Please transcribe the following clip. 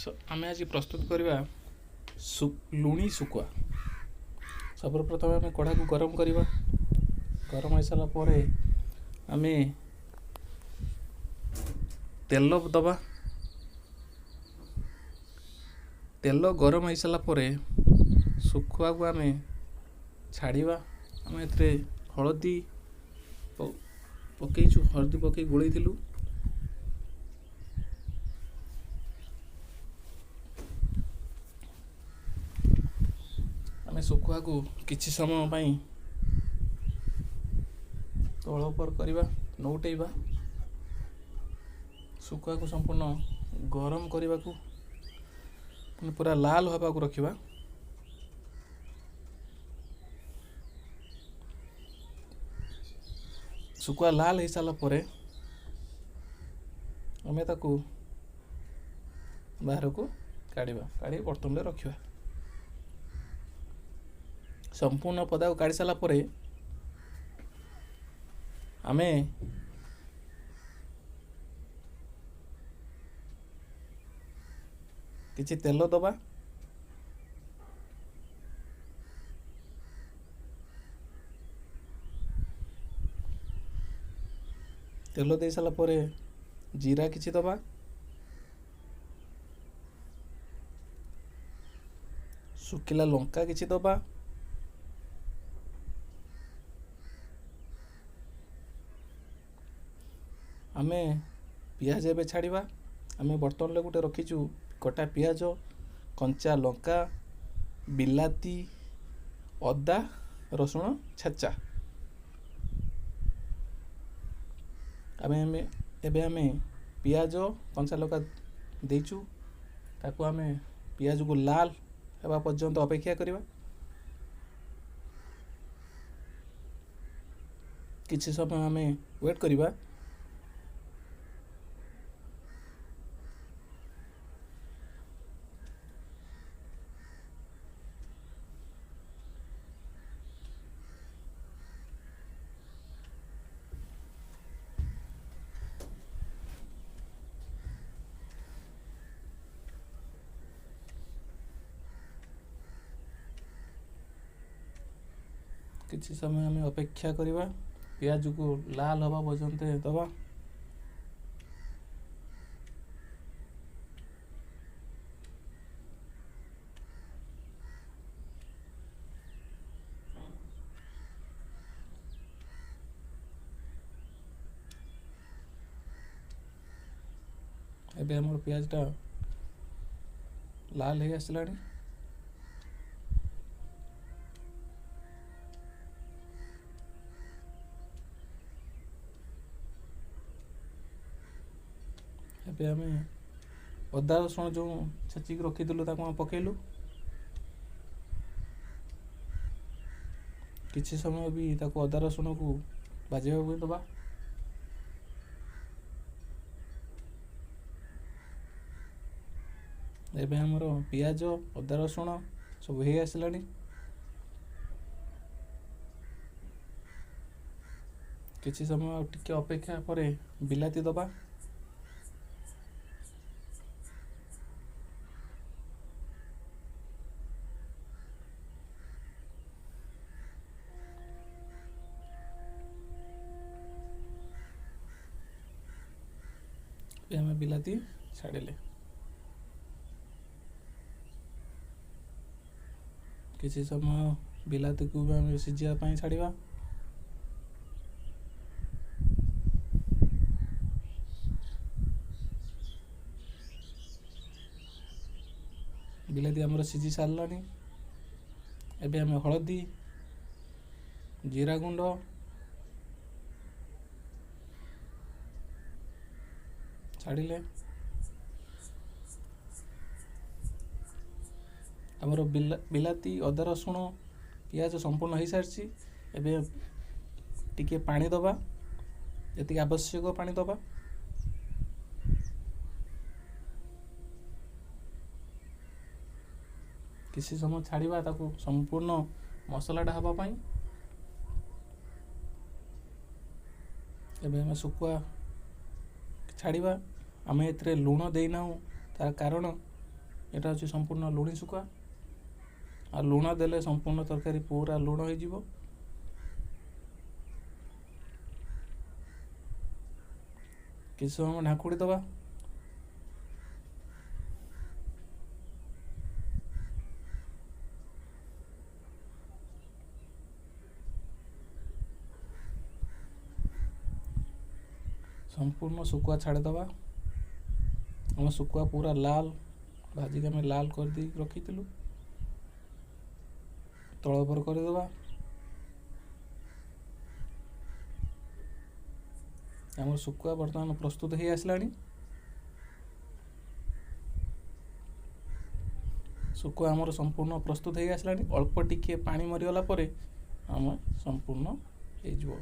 आमे आज प्रस्तुत करवा लुणी सुकुआ। सर्वप्रथम आम कढ़ा को गरम करवा। गरम हो सारा पर आम तेल दबा। तेल गरम हो सारा पर सुखुआ को आम छाड़वा। आम ए हलदी पकईचु, हलदी पकई गोलैलु। आम सुखुआ को किछि समय पाई तल उपर करवा, नौटेवा। सुखुआ को संपूर्ण गरम करने को पूरा लाल हवा को रखिबा। सुखुआ लाल हो सारा पर आम ताकू बाहर को काढ़ा, काढ़ी बर्तन में रखा। संपूर्ण पदा को काढ़ी सारा पर आम किछि तेल दबा। तेल दे सारा पर जीरा किछि दबा। सुखिला लंका किछि दबा। आमे पियाज एबे छाड़िबा। आमे बर्तन ले गोटे रखीचु कटा पियाज, कंचा लंका, बिलाती, अदा, रसुण छेचा। आमे पियाज कंचा लंका देचु। ताको आमे पियाज को लाल हेबा पर्यंत अपेक्षा करिबा। किछि समय आमे वेट करिबा। किछि समय आमे अपेक्षा करिबा। पियाज को लाल हवा पर्यंत दबा। एबे हमर पियाजटा लाल हो आसलानी। एबे आमे अदा रसुण जो छेचिक रखीलु ताको हम पकेलु। किछि समय भी ताको अदा रसुण को भाजिबा दबा। एबे हमरो पियाज अदा रसुण सब हो आसलानी। किछि समय टिके अपेक्षा पर बिलाती दबा। आम बिलाती छाड़िले। किछि समय बिलाती को भी आम सिझा पाई छाड़िबा। बिलाती आमर सिझी सारलानी। एबे आम हलदी, जीरा गुंड, छाड़िले। आमर बिलाती अदा रसुण पियाज संपूर्ण हो सारी। एबे टिके पानी दबा, जति आवश्यक पानी दबा। किसी समय छाड़िबा ताको संपूर्ण मसलाटा हवा पाई। एबे हमें सुकुआ छाड़िबा। आमे एथरे लूण देना तार कारण ଏଇଟା ହେଉଛି ସମ୍ପୂର୍ଣ୍ଣ ଲୁଣି ଶୁଖୁଆ। ଆଉ ଲୁଣ ଦେଲେ ସମ୍ପୂର୍ଣ୍ଣ ତରକାରୀ ପୁରା ଲୁଣ ହେଇଯିବ। କିଛି ସମୟ ଢାଙ୍କୁଡ଼ି ଦେବା। संपूर्ण शुखुआ छाड़ीदबा। आम शुखुआ पूरा लाल भाजिक आम लाल कर रखी तल करदेवा। आम शुखुआ बर्तमान प्रस्तुत हो आसला। शुखुआ आमर संपूर्ण प्रस्तुत हो आसला। अल्प टिके पानी मरीगला आम संपूर्ण हो।